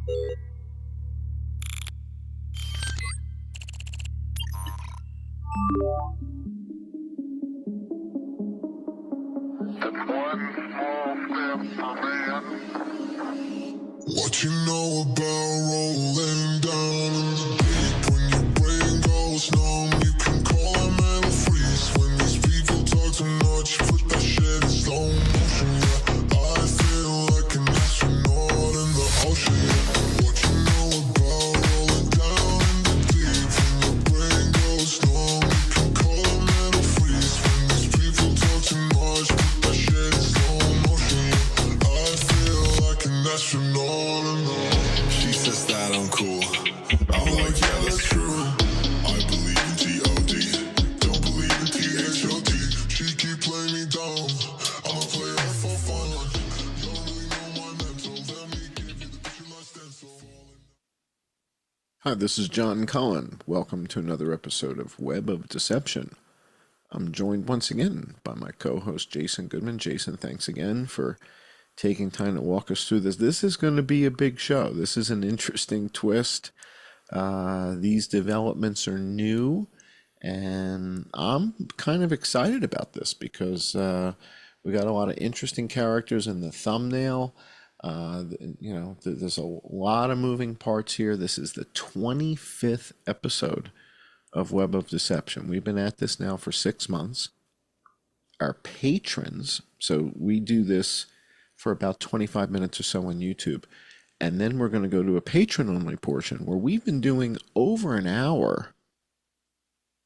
One small step for man. What you know about rolling down in the deep? When your brain goes numb, you can call a mental freeze. When these people talk too much, put that shit in slow motion. Yeah, I feel like an astronaut in the ocean. Yeah. What you know about rolling down in the deep? When your brain goes numb, you can call a mental freeze. When these people talk too much, put that shit in slow motion. Yeah, I feel like an astronaut. She says that I'm cool. I'm like, yeah, that's true. I believe in G-O-D. Don't believe in T-H-O-D. She keep playing me down. I'ma play her for fun. You don't really know my mental. Let me give you the picture last stencil. Hi, this is John Cullen. Welcome to another episode of Web of Deception. I'm joined once again by my co-host Jason Goodman. Jason, thanks again for taking time to walk us through this. This is going to be a big show. This is an interesting twist. These developments are new, and I'm kind of excited about this because we got a lot of interesting characters in the thumbnail. There's a lot of moving parts here. This is the 25th episode of Web of Deception. We've been at this now for 6 months. Our patrons, so we do this for about 25 minutes or so on YouTube. And then we're going to go to a patron-only portion where we've been doing over an hour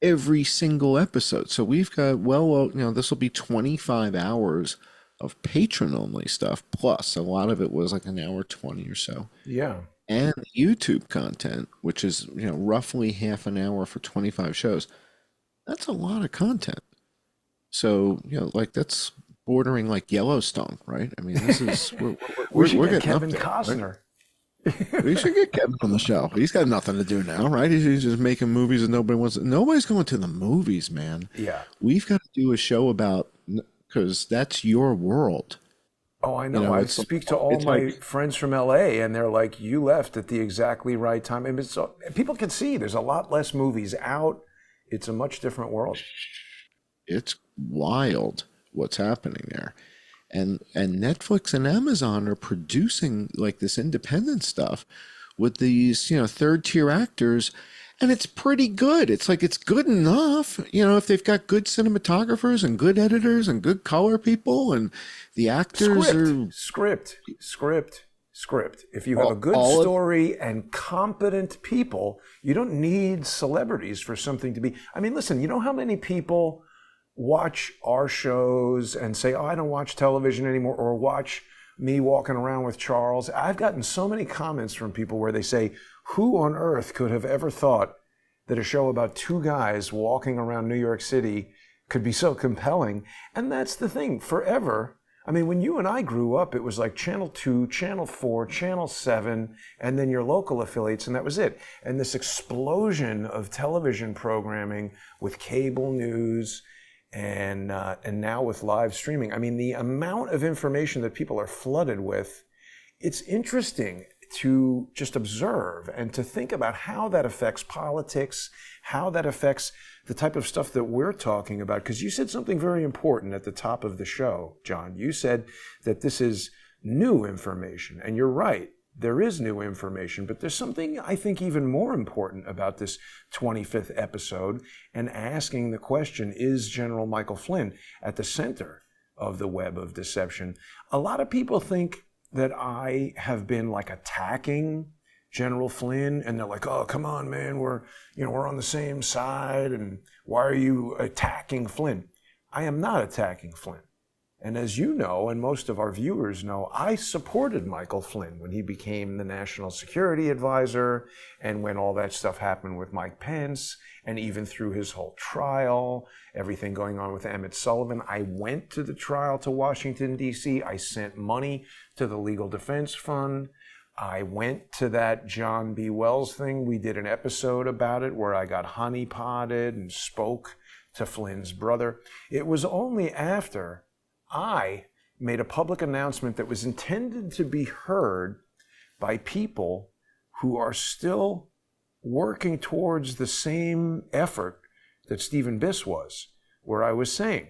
every single episode. So we've got, this will be 25 hours of patron-only stuff, plus a lot of it was like an hour 20 or so. Yeah. And YouTube content, which is, roughly half an hour for 25 shows. That's a lot of content. So, that's bordering like Yellowstone, right? I mean, this is we're getting Kevin up there, Costner. Right? We should get Kevin on the show. He's got nothing to do now, right? He's just making movies and nobody's going to the movies, man. Yeah. We've got to do a show about, because that's your world. Oh, I know. I speak to all my friends from LA, and they're like, "You left at the exactly right time." And people can see there's a lot less movies out. It's a much different world. It's wild what's happening there. And Netflix and Amazon are producing like this independent stuff with these, third tier actors, and it's pretty good. It's like, it's good enough, if they've got good cinematographers and good editors and good color people, and the actors script. If you have a good story and competent people, you don't need celebrities for something to be. I mean, listen, you know how many people watch our shows and say, "Oh, I don't watch television anymore," or watch me walking around with Charles. I've gotten so many comments from people where they say, "Who on earth could have ever thought that a show about two guys walking around New York City could be so compelling?" And that's the thing, forever. I mean, when you and I grew up, it was like Channel 2, Channel 4, Channel 7, and then your local affiliates, and that was it. And this explosion of television programming with cable news, and now with live streaming. I mean, the amount of information that people are flooded with, it's interesting to just observe and to think about how that affects politics, how that affects the type of stuff that we're talking about. Because you said something very important at the top of the show, John. You said that this is new information, and you're right. There is new information, but there's something I think even more important about this 25th episode, and asking the question, is General Michael Flynn at the center of the web of deception? A lot of people think that I have been like attacking General Flynn, and they're like, "Oh, come on, man, we're on the same side, and why are you attacking Flynn?" I am not attacking Flynn. And as you know, and most of our viewers know, I supported Michael Flynn when he became the National Security Advisor, and when all that stuff happened with Mike Pence, and even through his whole trial, everything going on with Emmett Sullivan. I went to the trial to Washington, D.C. I sent money to the Legal Defense Fund. I went to that John B. Wells thing. We did an episode about it where I got honeypotted and spoke to Flynn's brother. It was only after I made a public announcement that was intended to be heard by people who are still working towards the same effort that Stephen Biss was, where I was saying,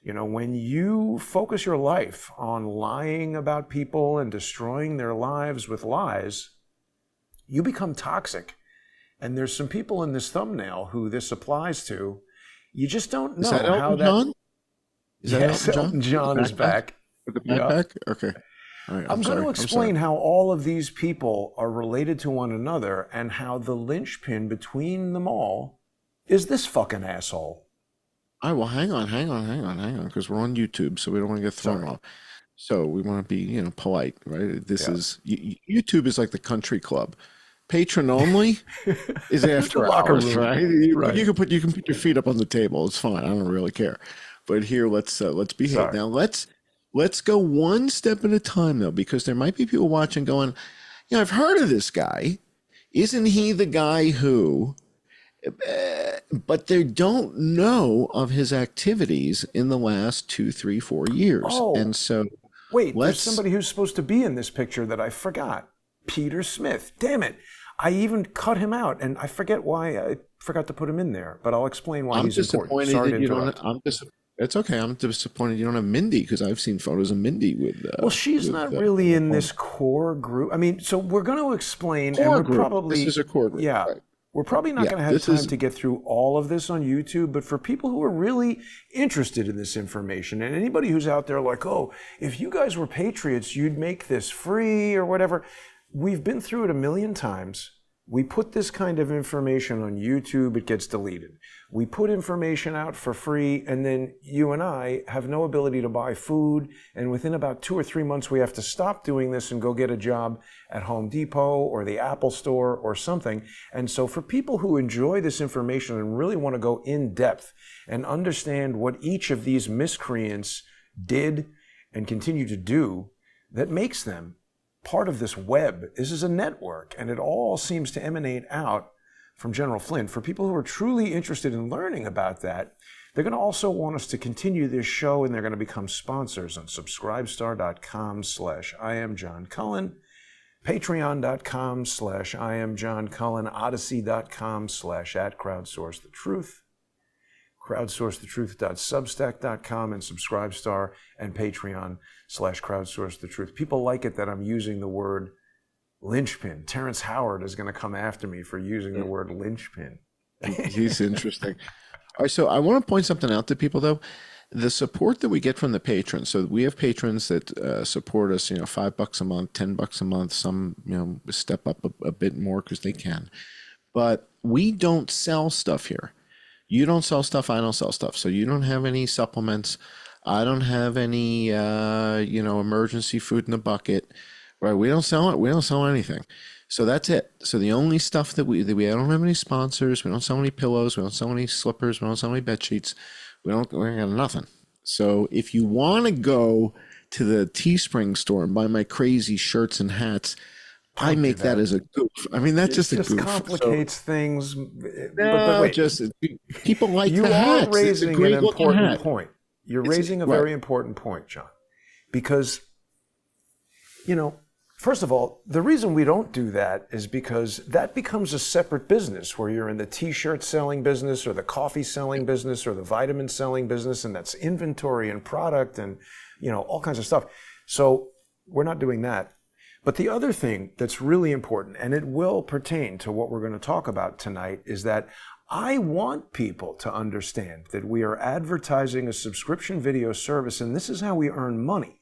you know, when you focus your life on lying about people and destroying their lives with lies, you become toxic. And there's some people in this thumbnail who this applies to. You just don't know how that... John? Is that yes, Elton John is back. With the backpack? Yeah. Okay. All right, I'm going to explain how all of these people are related to one another and how the linchpin between them all is this fucking asshole. All right, well, hang on, because we're on YouTube, so we don't want to get thrown off. So we want to be, you know, polite, right? This is YouTube is like the country club. Patron only is after hours, right? You can put your feet up on the table. It's fine. I don't really care. But here, let's behave. Sorry. Now let's go one step at a time, though, because there might be people watching going, you know, I've heard of this guy. Isn't he the guy who? But they don't know of his activities in the last 2, 3, 4 years. Oh, and so wait, there's somebody who's supposed to be in this picture that I forgot. Peter Smith. Damn it. I even cut him out, and I forget why I forgot to put him in there, but I'll explain why he's important. Sorry to interrupt. It's okay. I'm disappointed you don't have Mindy, because I've seen photos of Mindy with... well, she's not really in this core group. I mean, so we're going to explain... Core group. This is a core group. Yeah. Right. We're probably not going to have time to get through all of this on YouTube, but for people who are really interested in this information, and anybody who's out there like, oh, if you guys were patriots, you'd make this free or whatever... We've been through it a million times. We put this kind of information on YouTube, it gets deleted. We put information out for free, and then you and I have no ability to buy food, and within about 2 or 3 months we have to stop doing this and go get a job at Home Depot or the Apple Store or something. And so for people who enjoy this information and really want to go in depth and understand what each of these miscreants did and continue to do that makes them part of this web. This is a network, and it all seems to emanate out from General Flynn. For people who are truly interested in learning about that, they're going to also want us to continue this show, and they're going to become sponsors on subscribestar.com/IamJohnCullen, patreon.com/IamJohnCullen, odyssey.com/@crowdsourcethetruth, crowdsourcethetruth.substack.com, and Subscribestar and Patreon/crowdsourcethetruth. People like it that I'm using the word linchpin. Terrence Howard is going to come after me for using the word linchpin. He's interesting. All right, so I want to point something out to people, though. The support that we get from the patrons. So we have patrons that support us, you know, $5 a month, $10 a month. Some, you know, step up a bit more because they can. But we don't sell stuff here. You don't sell stuff, I don't sell stuff. So you don't have any supplements. I don't have any, you know, emergency food in the bucket, right? We don't sell it. We don't sell anything. So that's it. So the only stuff that we don't have any sponsors. We don't sell any pillows. We don't sell any slippers. We don't sell any bed sheets. We got nothing. So if you want to go to the Teespring store and buy my crazy shirts and hats, I make that as a goof. I mean, that's just a goof. It just complicates things. But wait, just people like you the hats. You are raising an important point. You're raising a very important point, John, because, you know, first of all, the reason we don't do that is because that becomes a separate business where you're in the T-shirt selling business or the coffee selling business or the vitamin selling business, and that's inventory and product and, you know, all kinds of stuff. So we're not doing that. But the other thing that's really important, and it will pertain to what we're going to talk about tonight, is that I want people to understand that we are advertising a subscription video service, and this is how we earn money.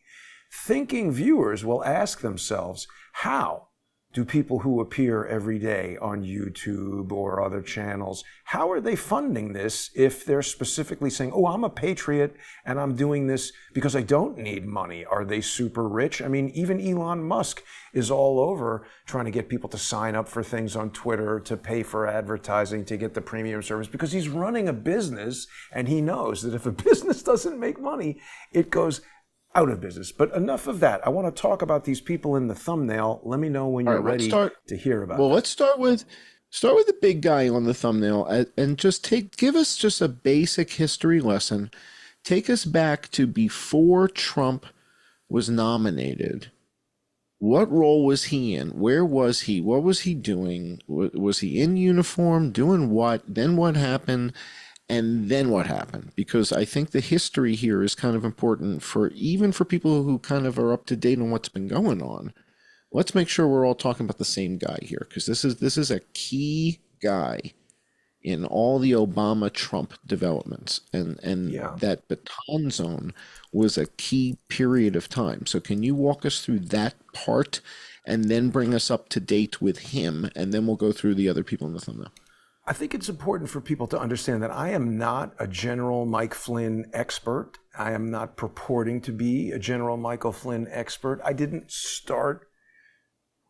Thinking viewers will ask themselves, how do people who appear every day on YouTube or other channels, how are they funding this if they're specifically saying, oh, I'm a patriot and I'm doing this because I don't need money? Are they super rich? I mean, even Elon Musk is all over trying to get people to sign up for things on Twitter, to pay for advertising, to get the premium service, because he's running a business and he knows that if a business doesn't make money, it goes out of business. But enough of that. I want to talk about these people in the thumbnail. Let me know when you're ready to hear about it. Well, let's start with the big guy on the thumbnail and just give us just a basic history lesson. Take us back to before Trump was nominated. What role was he in? Where was he? What was he doing? Was he in uniform? Doing what? Then what happened? And then what happened? Because I think the history here is kind of important for even for people who kind of are up to date on what's been going on. Let's make sure we're all talking about the same guy here, because this is a key guy in all the Obama Trump developments, and Yeah. that baton zone was a key period of time. So can you walk us through that part and then bring us up to date with him, and then we'll go through the other people in the thumbnail. I think it's important for people to understand that I am not a General Mike Flynn expert. I am not purporting to be a General Michael Flynn expert. I didn't start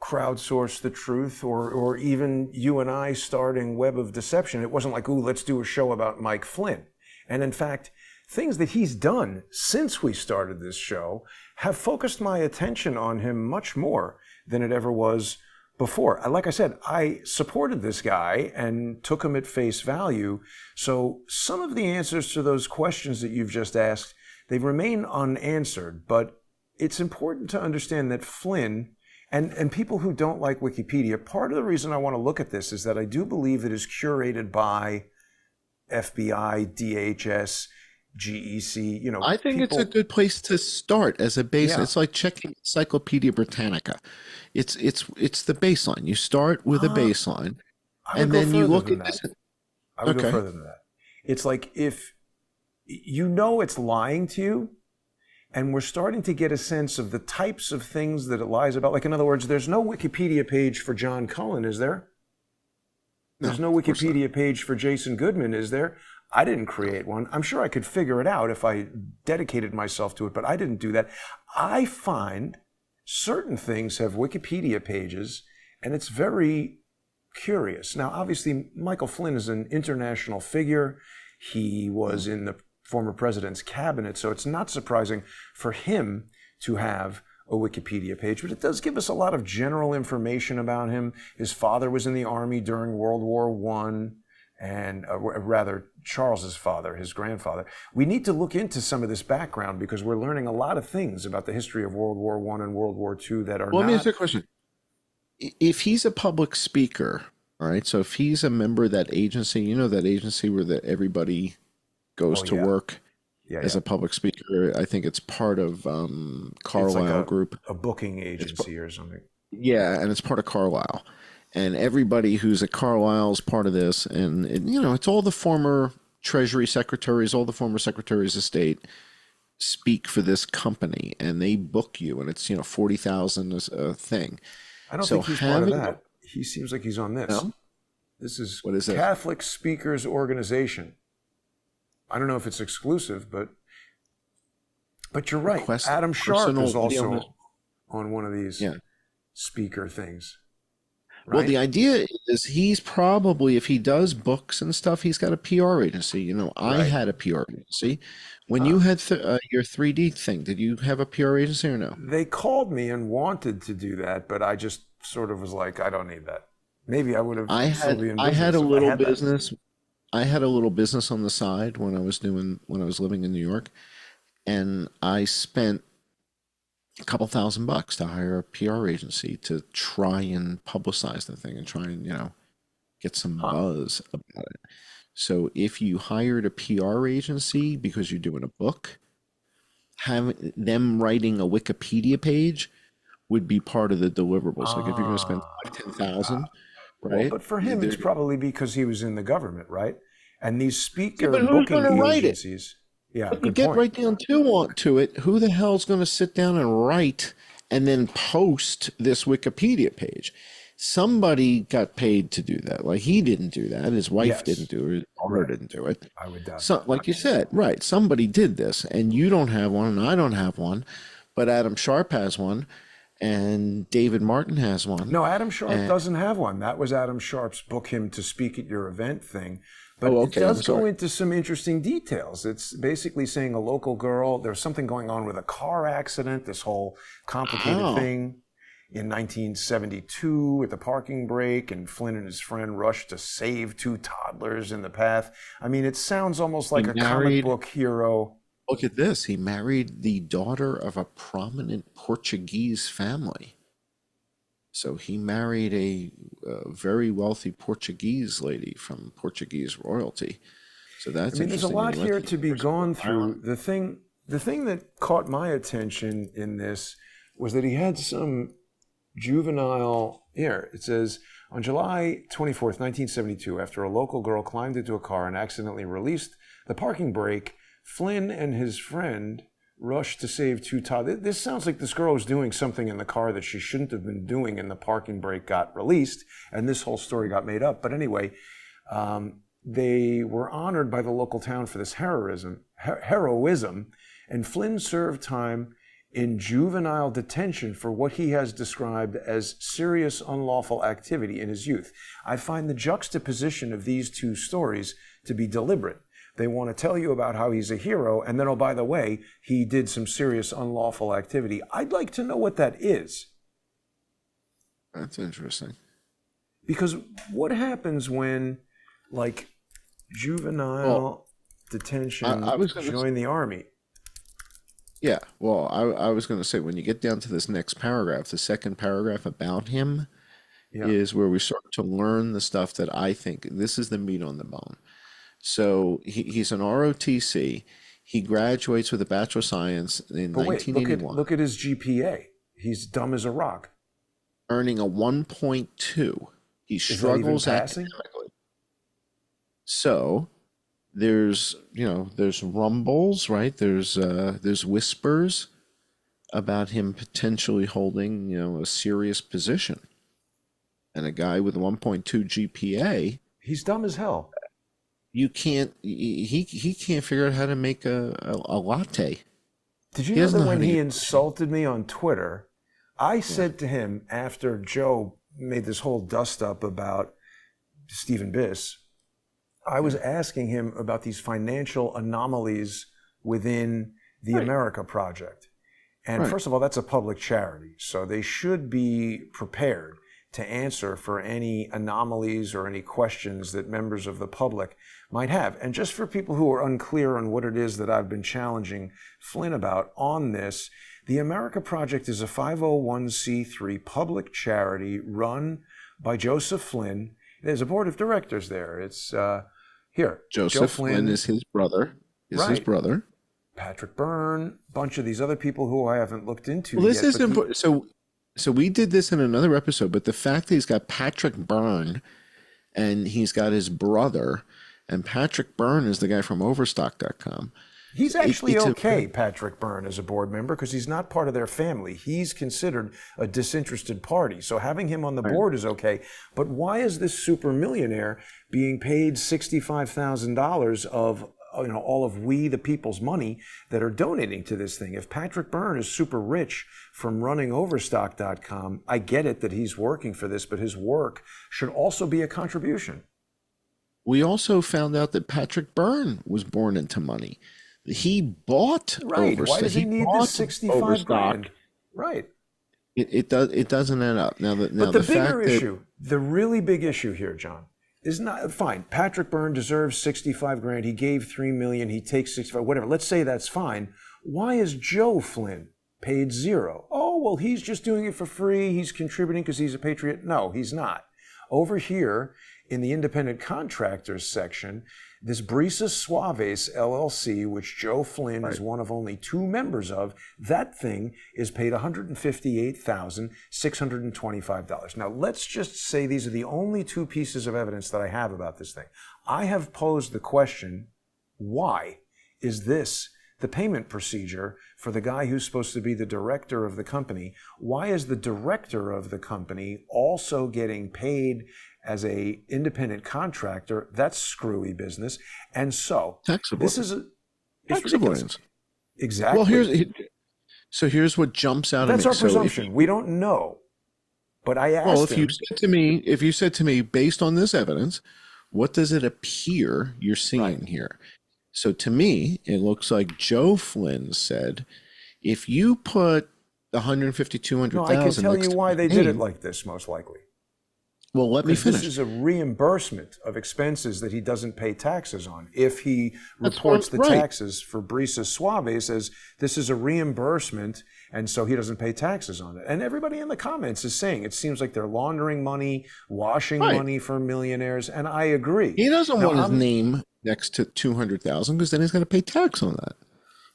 Crowdsource the Truth or even you and I starting Web of Deception. It wasn't like, ooh, let's do a show about Mike Flynn. And in fact, things that he's done since we started this show have focused my attention on him much more than it ever was before. Like I said, I supported this guy and took him at face value. So some of the answers to those questions that you've just asked, they remain unanswered. But it's important to understand that Flynn and people who don't like Wikipedia, part of the reason I want to look at this is that I do believe it is curated by FBI, DHS, GEC, I think it's a good place to start as a base. Yeah. It's like checking Encyclopedia Britannica. It's the baseline. You start with a baseline, and then you look at this. I would go Okay. further than that. It's like if you know it's lying to you, and we're starting to get a sense of the types of things that it lies about. Like, in other words, there's no Wikipedia page for John Cullen, is there? There's no of course not. Wikipedia page for Jason Goodman, is there? I didn't create one. I'm sure I could figure it out if I dedicated myself to it, but I didn't do that. I find certain things have Wikipedia pages, and it's very curious. Now, obviously, Michael Flynn is an international figure. He was in the former president's cabinet, so it's not surprising for him to have a Wikipedia page, but it does give us a lot of general information about him. His father was in the army during World War I, and rather Charles's father, his grandfather. We need to look into some of this background because we're learning a lot of things about the history of World War I and World War II that are Well, let me not... ask you a question. If he's a public speaker, all right, so if he's a member of that agency, that agency where everybody goes to yeah. work Yeah, as yeah. a public speaker, I think it's part of It's like Carlisle Group. a booking agency or something. Yeah, and it's part of Carlisle. And everybody who's at Carlisle is part of this. And, it's all the former Treasury secretaries, all the former secretaries of state speak for this company, and they book you, and it's, 40,000 is a thing. I don't So think he's part of having- that. He seems like he's on this. No? This is What is it? Catholic Speakers Organization. I don't know if it's exclusive, but you're right. Request Adam Sharp personal is also video. on one of these Yeah. speaker things. Well, Right? the idea is he's probably, if he does books and stuff, he's got a PR agency. I Right. had a PR agency. When you had your 3D thing, did you have a PR agency or no? They called me and wanted to do that, but I just sort of was like, I don't need that. Maybe I would have. I still had be in I had a business if little had that. business. I had a little business on the side when I was living in New York, and I spent a couple $1,000 to hire a PR agency to try and publicize the thing and try and, get some buzz about it. So if you hired a PR agency because you're doing a book, having them writing a Wikipedia page would be part of the deliverables. Like if you're going to spend $10,000, Well, right? but for him, it's probably because he was in the government, right? And these speaker but who's booking gonna write it? agencies. Yeah, But you good get point. right down to it. Who the hell's going to sit down and write and then post this Wikipedia page? Somebody got paid to do that. Like he didn't do that. His wife Yes. didn't do it. His daughter didn't do it. I would doubt. So, like you said, right? Somebody did this, and you don't have one, and I don't have one, but Adam Sharp has one, and David Martin has one. No, Adam Sharp doesn't have one. That was Adam Sharp's book him to speak at your event thing. But Oh, it okay, I'm does go sorry. into some interesting details. It's basically saying a local girl, there's something going on with a car accident, this whole complicated Oh. thing in 1972 at the parking brake, and Flynn and his friend rushed to save two toddlers in the path. I mean, it sounds almost like a comic married- book hero. Look at this. He married the daughter of a prominent Portuguese family. So he married a very wealthy Portuguese lady from Portuguese royalty. So that's I mean, there's a interesting. lot And he here went to be gone through. Ireland. The thing that caught my attention in this was that he had some juvenile. Here it says, on July 24th, 1972, after a local girl climbed into a car and accidentally released the parking brake, Flynn and his friend rushed to save two toddlers. This sounds like this girl was doing something in the car that she shouldn't have been doing, and the parking brake got released, and this whole story got made up. But anyway, they were honored by the local town for this heroism, and Flynn served time in juvenile detention for what he has described as serious unlawful activity in his youth. I find the juxtaposition of these two stories to be deliberate. They want to tell you about how he's a hero, and then, oh, by the way, he did some serious unlawful activity. I'd like to know what that is. That's interesting. Because what happens when, like, juvenile detention join the army? Yeah, well, I was going to say, when you get down to this next paragraph, the second paragraph about him is where we start to learn the stuff that I think, this is the meat on the bone. So he's an ROTC. He graduates with a Bachelor of Science in 1981. Look at his GPA. He's dumb as a rock. Earning a 1.2. He struggles academically. So there's rumbles, right? There's whispers about him potentially holding, a serious position. And a guy with a 1.2 GPA, he's dumb as hell. He can't figure out how to make a latte. Did you know that when he insulted me on Twitter, I said to him after Joe made this whole dust up about Stephen Biss, I was asking him about these financial anomalies within the America Project. And first of all, that's a public charity, so they should be prepared to answer for any anomalies or any questions that members of the public might have. And just for people who are unclear on what it is that I've been challenging Flynn about on this, the America Project is a 501c3 public charity run by Joseph Flynn. There's a board of directors there. It's here. Joseph Flynn is his brother. His brother. Patrick Byrne, a bunch of these other people who I haven't looked into yet. This is important. So we did this in another episode, but the fact that he's got Patrick Byrne and he's got his brother, and Patrick Byrne is the guy from Overstock.com. He's actually okay, Patrick Byrne, as a board member, because he's not part of their family. He's considered a disinterested party. So having him on the board is okay. But why is this super millionaire being paid $65,000 of all of we the people's money that are donating to this thing? If Patrick Byrne is super rich from running Overstock.com, I get it that he's working for this, but his work should also be a contribution. We also found out that Patrick Byrne was born into money. He bought Overstock. Why does he need this 65 grand? Right. It doesn't add up. But the bigger issue, the really big issue here, John, is not fine. Patrick Byrne deserves 65 grand. He gave 3 million. He takes 65, whatever. Let's say that's fine. Why is Joe Flynn paid $0? Oh, well, he's just doing it for free. He's contributing because he's a patriot. No, he's not. Over here in the independent contractors section, this Brisa Suaves LLC, which Joe Flynn is one of only 2 members of, that thing is paid $158,625. Now, let's just say these are the only 2 pieces of evidence that I have about this thing. I have posed the question, why is this the payment procedure for the guy who's supposed to be the director of the company? Why is the director of the company also getting paid as a independent contractor? That's screwy business. And so this is tax avoidance. Exactly. Well, here's what jumps out That's at me. That's our presumption. We don't know. But I asked if you said to me, based on this evidence, what does it appear you're seeing here? So to me, it looks like Joe Flynn said, if you put $150,000, $200,000. No, I can tell you why they did it like this, most likely. Well, let me finish. This is a reimbursement of expenses that he doesn't pay taxes on. If he reports the taxes for Brisa Suave, says this is a reimbursement, And so he doesn't pay taxes on it. And everybody in the comments is saying it seems like they're laundering money, washing money for millionaires. And I agree. He doesn't want his name next to 200,000 because then he's going to pay tax on that.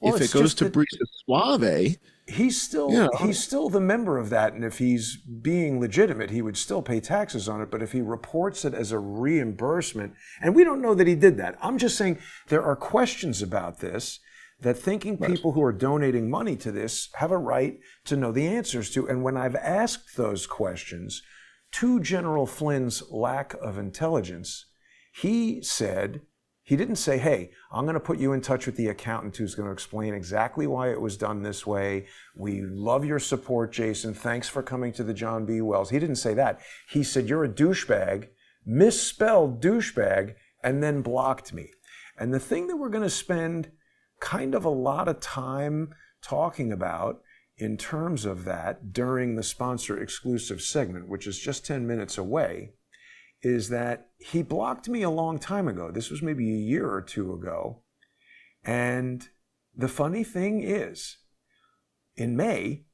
Well, if it goes to Brisa Suave, he's still the member of that. And if he's being legitimate, he would still pay taxes on it. But if he reports it as a reimbursement, and we don't know that he did that. I'm just saying there are questions about this that thinking people who are donating money to this have a right to know the answers to. And when I've asked those questions to General Flynn's lack of intelligence, he didn't say, hey, I'm going to put you in touch with the accountant who's going to explain exactly why it was done this way. We love your support, Jason. Thanks for coming to the John B. Wells. He didn't say that. He said, you're a douchebag, misspelled douchebag, and then blocked me. And the thing that we're going to spend kind of a lot of time talking about in terms of that during the sponsor exclusive segment, which is just 10 minutes away, is that he blocked me a long time ago. This was maybe a year or two ago. And the funny thing is, in May,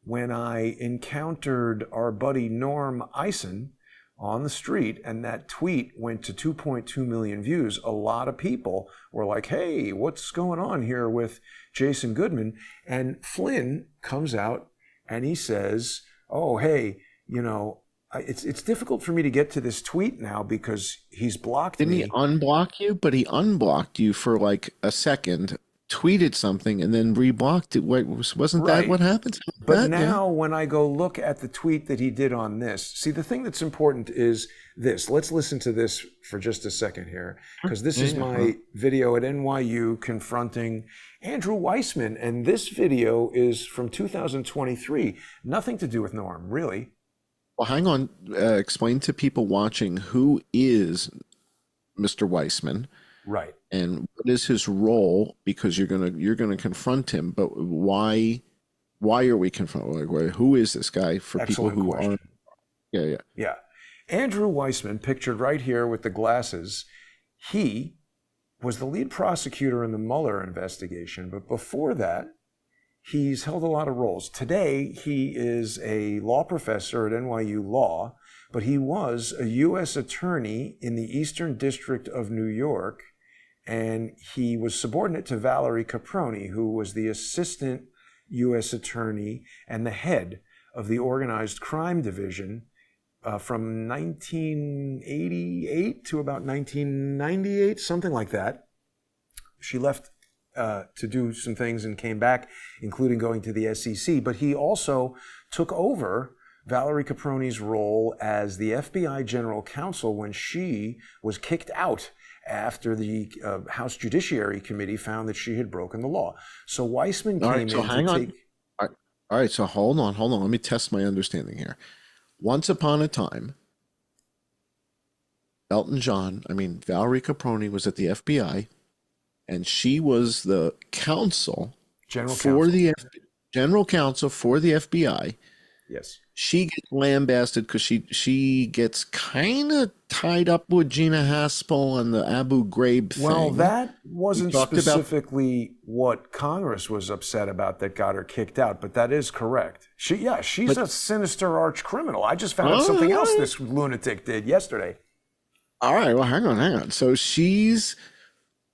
when I encountered our buddy Norm Eisen on the street, and that tweet went to 2.2 million views, a lot of people were like, hey, what's going on here with Jason Goodman? And Flynn comes out and he says, oh, hey, it's difficult for me to get to this tweet now because he's blocked me. Didn't he unblock you? But he unblocked you for like a second, tweeted something, and then reblocked it. Wait, wasn't that what happened? But now when I go look at the tweet that he did on this, see, the thing that's important is this. Let's listen to this for just a second here, because this is my video at NYU confronting Andrew Weissman. And this video is from 2023. Nothing to do with Norm, really. Well, hang on. Explain to people watching who is Mr. Weissman, right? And what is his role? Because you're gonna confront him. But why are we confronting? Like, who is this guy for Excellent people who question. aren't? Yeah. Andrew Weissman, pictured right here with the glasses. He was the lead prosecutor in the Mueller investigation, but before that, he's held a lot of roles. Today, he is a law professor at NYU Law, but he was a U.S. attorney in the Eastern District of New York, and he was subordinate to Valerie Caproni, who was the assistant U.S. attorney and the head of the Organized Crime Division from 1988 to about 1998, something like that. She left to do some things and came back, including going to the SEC. But he also took over Valerie Caproni's role as the FBI general counsel when she was kicked out after the House Judiciary Committee found that she had broken the law. So Weissman came in to take... All right, so hold on. Let me test my understanding here. Once upon a time, Valerie Caproni was at the FBI, and she was the general counsel for the FBI. Yes. She gets lambasted because she gets kind of tied up with Gina Haspel and the Abu Ghraib thing. Well, that wasn't specifically what Congress was upset about that got her kicked out, but that is correct. She's a sinister arch criminal. I just found out something else this lunatic did yesterday. All right, well, hang on. So she's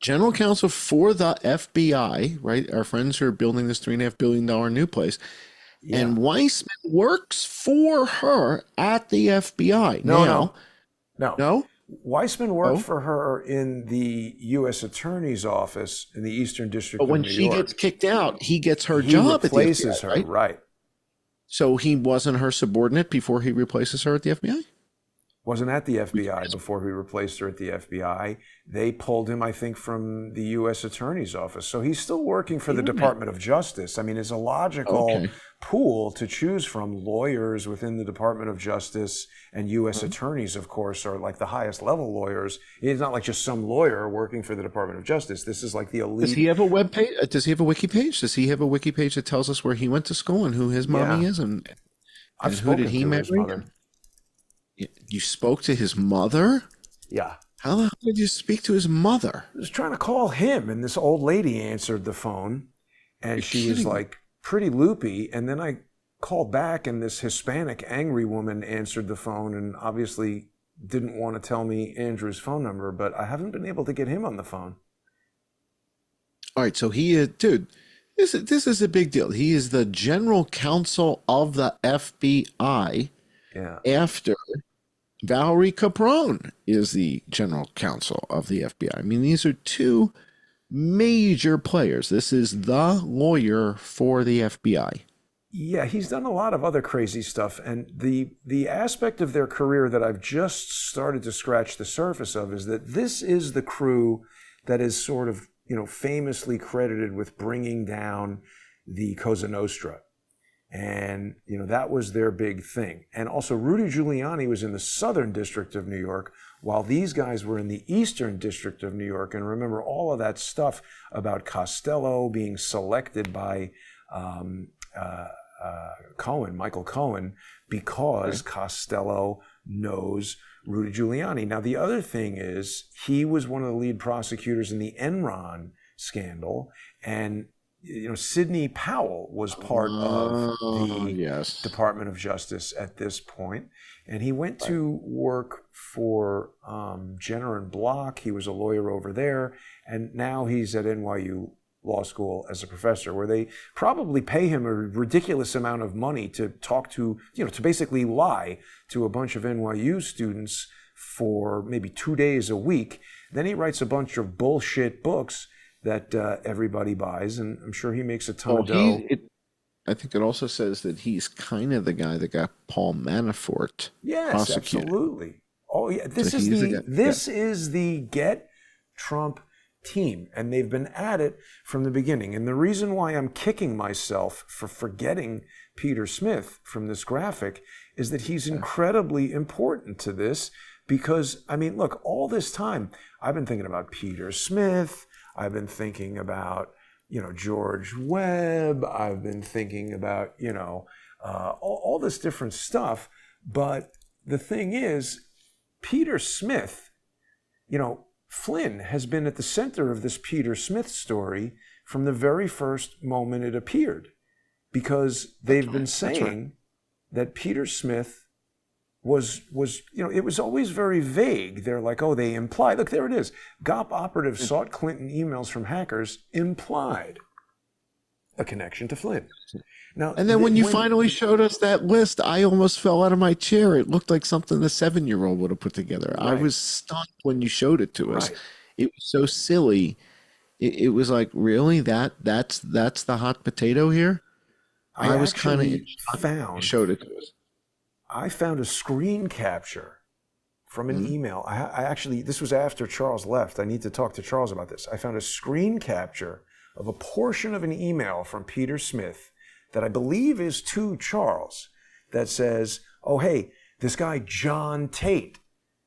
general counsel for the FBI, right? Our friends who are building this $3.5 billion new place. Yeah. And Weissman works for her at the FBI. No. Weissman worked for her in the U.S. Attorney's office in the Eastern District of New York. But when she gets kicked out, he gets her job at the FBI. He replaces her, right? So he wasn't her subordinate before he replaces her at the FBI? Wasn't at the FBI before he replaced her at the FBI. They pulled him, I think, from the U.S. Attorney's office. So he's still working for the Department of Justice. I mean, it's a logical pool to choose from. Lawyers within the Department of Justice and U.S. attorneys, of course, are like the highest level lawyers. It's not like just some lawyer working for the Department of Justice. This is like the elite. Does he have a web page? Does he have a wiki page? Does he have a wiki page that tells us where he went to school and who his mommy is? And who did he marry? You spoke to his mother? Yeah. How the hell did you speak to his mother? I was trying to call him, and this old lady answered the phone, and she was like, pretty loopy. And then I called back, and this Hispanic angry woman answered the phone and obviously didn't want to tell me Andrew's phone number, but I haven't been able to get him on the phone. All right, so he is, dude, this is a big deal. He is the general counsel of the FBI after Valerie Caprone is the general counsel of the FBI. I mean, these are two major players. This is the lawyer for the FBI. Yeah, he's done a lot of other crazy stuff. And the aspect of their career that I've just started to scratch the surface of is that this is the crew that is sort of, famously credited with bringing down the Cosa Nostra. And, that was their big thing. And also Rudy Giuliani was in the Southern District of New York, while these guys were in the Eastern District of New York. And remember all of that stuff about Costello being selected by Michael Cohen, because Costello knows Rudy Giuliani. Now, the other thing is he was one of the lead prosecutors in the Enron scandal, and Sidney Powell was part of the Department of Justice at this point, and he went to work for Jenner and Block. He was a lawyer over there, and now he's at NYU Law School as a professor, where they probably pay him a ridiculous amount of money to talk to, to basically lie to a bunch of NYU students for maybe 2 days a week. Then he writes a bunch of bullshit books that everybody buys, and I'm sure he makes a ton of dough. I think it also says that he's kind of the guy that got Paul Manafort prosecuted. Absolutely. Oh yeah, this is the Get Trump team, and they've been at it from the beginning. And the reason why I'm kicking myself for forgetting Peter Smith from this graphic is that he's incredibly important to this, because, look, all this time I've been thinking about Peter Smith, I've been thinking about, George Webb, I've been thinking about, all this different stuff. But the thing is, Peter Smith, Flynn has been at the center of this Peter Smith story from the very first moment it appeared, because they've been saying that Peter Smith was it was always very vague. They're like, they imply. Look, there it is. GOP operatives sought Clinton emails from hackers, implied a connection to Flynn. Now, and then when you finally showed us that list, I almost fell out of my chair. It looked like something a 7-year-old would have put together. Right. I was stunned when you showed it to us. Right. It was so silly. It was like, really? That's the hot potato here? I was kind of showed it to us. I found a screen capture from an email. I actually, this was after Charles left. I need to talk to Charles about this. I found a screen capture of a portion of an email from Peter Smith that I believe is to Charles, that says, hey, this guy John Tate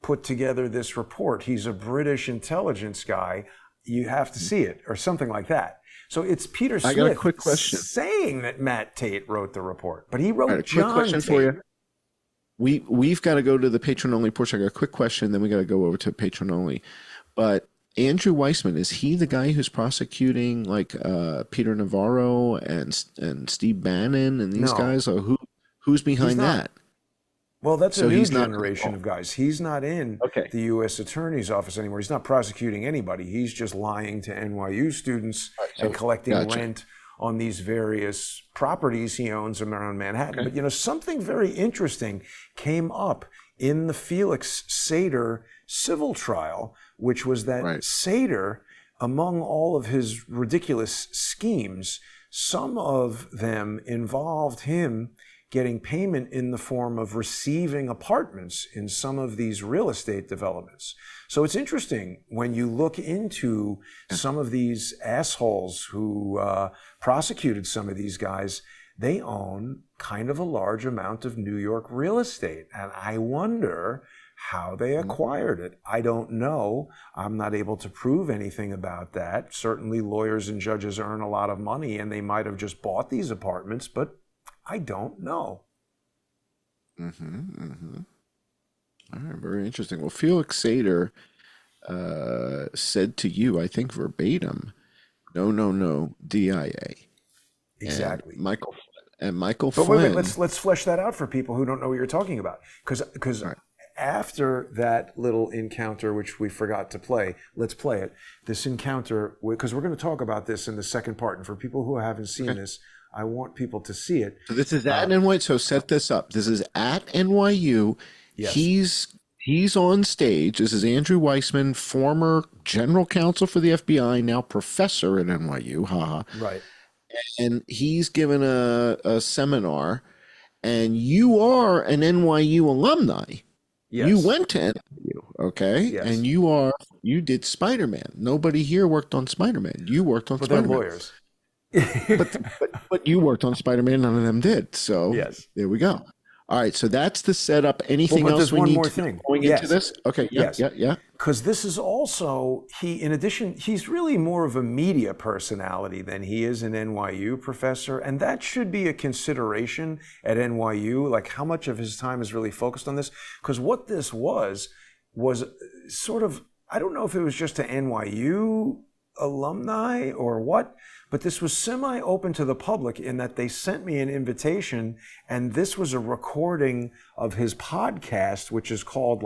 put together this report. He's a British intelligence guy. You have to see it, or something like that. So it's Peter Smith, I got a quick question, saying that Matt Tate wrote the report, but he wrote a quick question for you. We've got to go to the patron only portion. I got a quick question, then we got to go over to patron only. But Andrew Weissman, is he the guy who's prosecuting Peter Navarro and Steve Bannon and these guys? Or who's behind that? Well, that's a new generation of guys. He's not in the U.S. Attorney's Office anymore. He's not prosecuting anybody. He's just lying to NYU students and collecting rent on these various properties he owns around Manhattan. But, something very interesting came up in the Felix Sater civil trial, which was that Sater, among all of his ridiculous schemes, some of them involved him getting payment in the form of receiving apartments in some of these real estate developments. So it's interesting when you look into some of these assholes who prosecuted some of these guys, they own kind of a large amount of New York real estate. And I wonder how they acquired it. I don't know. I'm not able to prove anything about that. Certainly lawyers and judges earn a lot of money, and they might have just bought these apartments, but I don't know. All right, very interesting. Well, Felix Sater said to you, I think verbatim, no, DIA. Exactly. And Michael But Flynn. wait, let's flesh that out for people who don't know what you're talking about. Because Right. after that little encounter, which we forgot to play, let's play it. This encounter, because we're going to talk about this in the second part. And for people who haven't seen this, I want people to see it. So this is at NYU. So set this up. This is at NYU. Yes. He's on stage. This is Andrew Weissman, former general counsel for the FBI, now professor at NYU. Haha. Right. And he's given a seminar, and you are an NYU alumni. Yes. You went to NYU, okay? Yes. And you did Spider-Man. Nobody here worked on Spider-Man. You worked on But Spider-Man. they're lawyers. but you worked on Spider-Man. None of them did. So Yes. there we go. All right. So that's the setup. Anything But else there's we one need more to thing. going Yes. into this? Okay. Yeah. Yes. Yeah. Because this is also, in addition, he's really more of a media personality than he is an NYU professor. And that should be a consideration at NYU, like how much of his time is really focused on this. Because what this was sort of, I don't know if it was just to NYU alumni or what, but this was semi-open to the public in that they sent me an invitation, and this was a recording of his podcast, which is called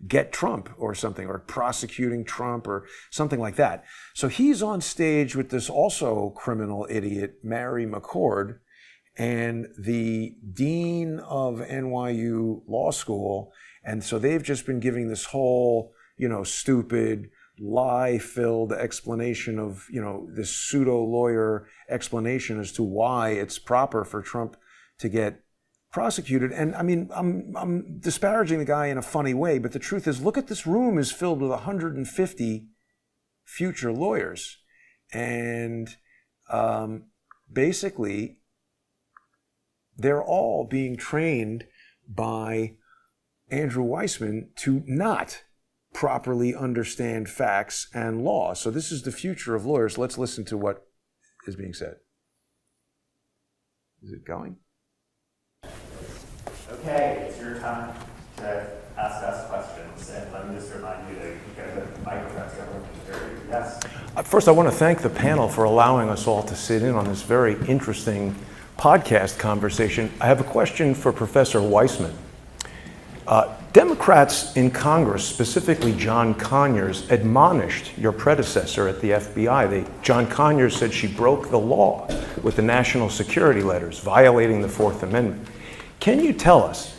Get Trump or something, or Prosecuting Trump or something like that. So he's on stage with this also criminal idiot, Mary McCord, and the dean of NYU Law School. And so they've just been giving this whole, stupid, lie-filled explanation of, this pseudo-lawyer explanation as to why it's proper for Trump to get prosecuted. And I mean, I'm disparaging the guy in a funny way, but the truth is, look at this room is filled with 150 future lawyers. And basically, they're all being trained by Andrew Weissman to not properly understand facts and law. So this is the future of lawyers. Let's listen to what is being said. Is it going? Okay, it's your time to ask us questions. And let me just remind you to get the microphones going. Yes? First, I want to thank the panel for allowing us all to sit in on this very interesting podcast conversation. I have a question for Professor Weissman. Democrats in Congress, specifically John Conyers, admonished your predecessor at the FBI. John Conyers said she broke the law with the national security letters, violating the Fourth Amendment. Can you tell us,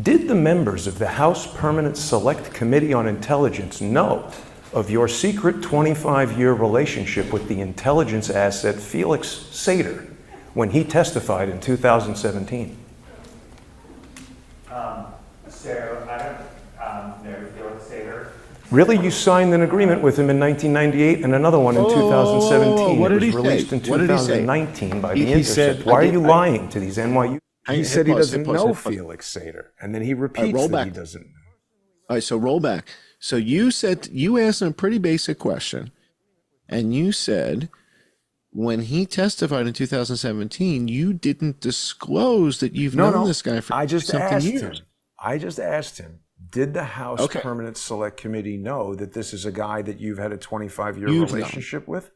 did the members of the House Permanent Select Committee on Intelligence know of your secret 25-year relationship with the intelligence asset Felix Sater when he testified in 2017? So I don't know Felix Sater. Really? You signed an agreement with him in 1998 and another one in 2017. What did he it was released say? in What did he say? 2019 by He The Intercept. said- Why are you lying to these NYU? He said he doesn't know pause. Felix Sater, and then he repeats roll that back. he doesn't. All right. So roll back. So you asked him a pretty basic question, and you said, when he testified in 2017, you didn't disclose that you've known this guy for I just something asked years. him. I just asked him, did the House Okay. Permanent Select Committee know that this is a guy that you've had a 25-year You've known. relationship with?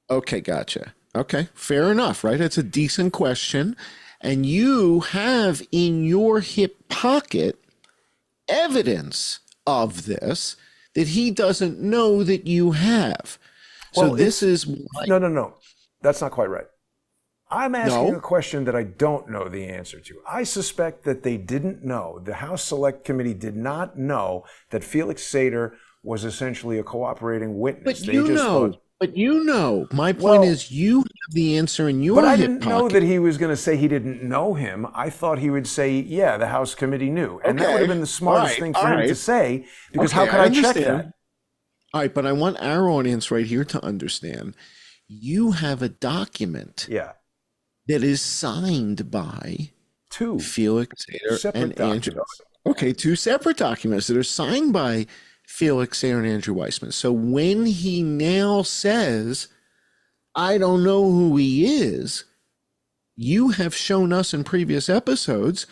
Okay, gotcha. Okay, fair enough, right? That's a decent question. And you have in your hip pocket evidence of this that he doesn't know that you have. So Well, this is why. No. That's not quite right. I'm asking No. a question that I don't know the answer to. I suspect that they didn't know, the House Select Committee did not know that Felix Sater was essentially a cooperating witness. But you know. thought- But you know. My point Well, is you have the answer in your But I hip didn't know pocket. that he was going to say he didn't know him. I thought he would say, yeah, the House Committee knew. And that Okay. would have been the smartest All thing right. for All him to right. say, because Okay, how could I check understand. that? All right, but I want our audience right here to understand. You have a document Yeah. that is signed by Two Felix Sater separate and Andrew. documents. Okay, two separate documents that are signed by Felix Sater and Andrew Weissman. So when he now says, I don't know who he is, you have shown us in previous episodes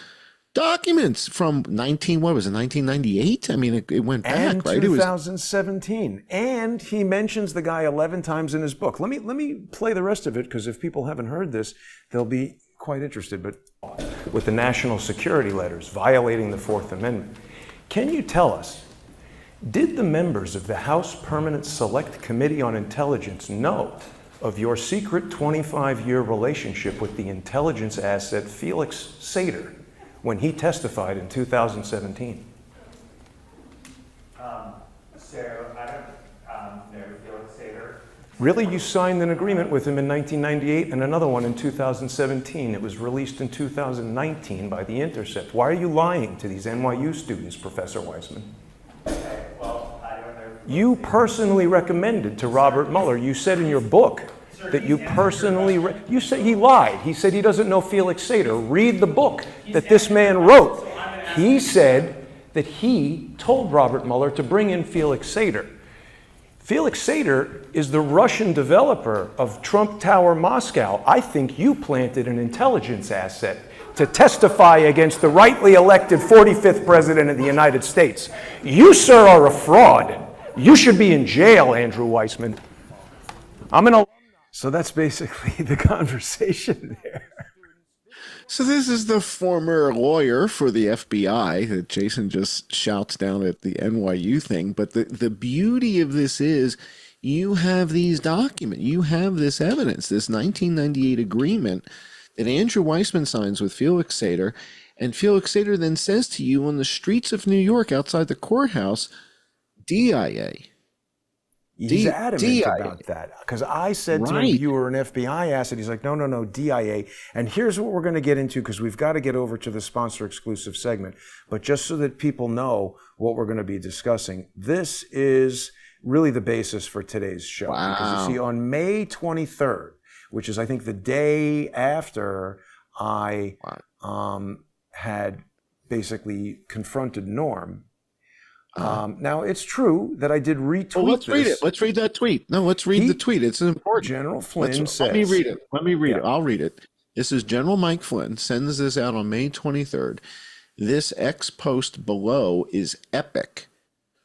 documents from 1998? I mean, it went back, and right? 2017. And he mentions the guy 11 times in his book. Let me play the rest of it, because if people haven't heard this, they'll be quite interested. But with the national security letters violating the Fourth Amendment, can you tell us, did the members of the House Permanent Select Committee on Intelligence know of your secret 25-year relationship with the intelligence asset Felix Sater when he testified in 2017? So I don't know Felix Sater. Really? You signed an agreement with him in 1998 and another one in 2017. It was released in 2019 by The Intercept. Why are you lying to these NYU students, Professor Weissman? Okay, well, I don't know. You personally recommended to Robert Mueller. You said in your book that you personally, you said he lied. He said he doesn't know Felix Sater. Read the book that this man wrote. He said that he told Robert Mueller to bring in Felix Sater. Felix Sater is the Russian developer of Trump Tower Moscow. I think you planted an intelligence asset to testify against the rightly elected 45th president of the United States. You, sir, are a fraud. You should be in jail, Andrew Weissman. So that's basically the conversation there. So this is the former lawyer for the FBI that Jason just shouts down at the NYU thing. But the beauty of this is you have these documents, you have this evidence, this 1998 agreement that Andrew Weissman signs with Felix Sater. And Felix Sater then says to you on the streets of New York outside the courthouse, DIA. He's adamant about that, because I said to him, you were an FBI asset. He's like, no, DIA. And here's what we're going to get into, because we've got to get over to the sponsor exclusive segment. But just so that people know what we're going to be discussing, this is really the basis for today's show. Wow. Because you see, on May 23rd, which is, I think, the day after I had basically confronted Norm. Now, it's true that I did retweet let's read it. Let's read that tweet. No, let's read the tweet. It's important. General Flynn says... Let me read it. I'll read it. This is General Mike Flynn, sends this out on May 23rd. This X post below is epic.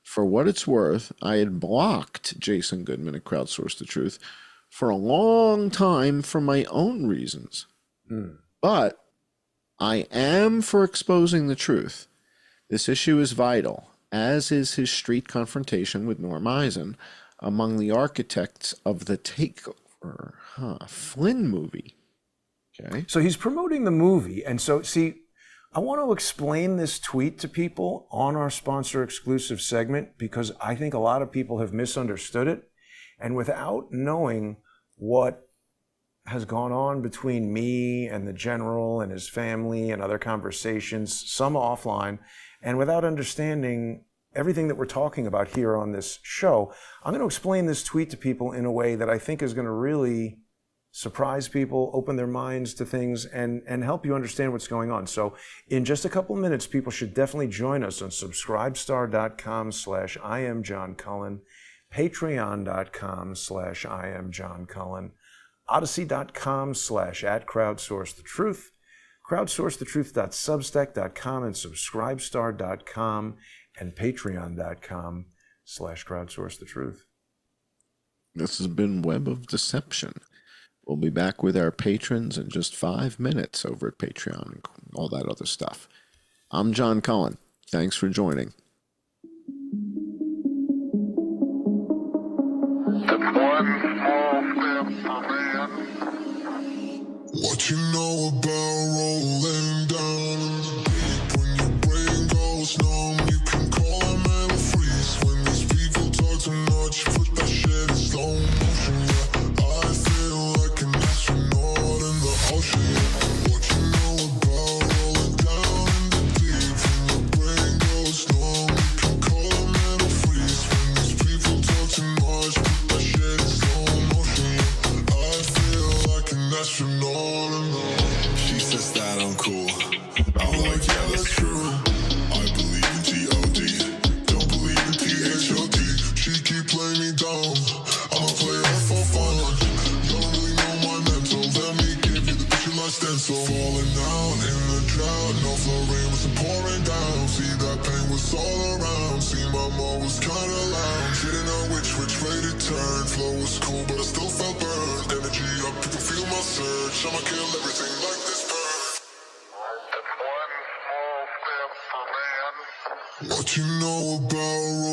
For what it's worth, I had blocked Jason Goodman at Crowdsource the Truth for a long time for my own reasons. But I am for exposing the truth. This issue is vital, as is his street confrontation with Norm Eisen, among the architects of the Takeover Flynn movie. Okay. So he's promoting the movie. And so, see, I want to explain this tweet to people on our sponsor exclusive segment, because I think a lot of people have misunderstood it. And without knowing what has gone on between me and the general and his family and other conversations, some offline, and without understanding everything that we're talking about here on this show, I'm going to explain this tweet to people in a way that I think is going to really surprise people, open their minds to things, and help you understand what's going on. So in just a couple of minutes, people should definitely join us on subscribestar.com/IamJohnCullen, patreon.com/IamJohnCullen, odyssey.com/@crowdsourcethetruth, crowdsourcethetruth.substack.com, and subscribestar.com, and patreon.com/crowdsourcethetruth. This has been Web of Deception. We'll be back with our patrons in just 5 minutes over at Patreon and all that other stuff. I'm John Cullen. Thanks for joining. What you know about rolling down in the deep? When your brain goes numb, you can call a mental freeze. When these people talk too much, put that shit in slow motion. Yeah, I feel like an astronaut in the ocean. What you know about rolling down in the deep? When your brain goes numb, you can call a mental freeze. When these people talk too much, put that shit in slow motion. Yeah, I feel like an astronaut. She says that I'm cool. I'ma kill everything like this bird. It's one small step for man. What you know about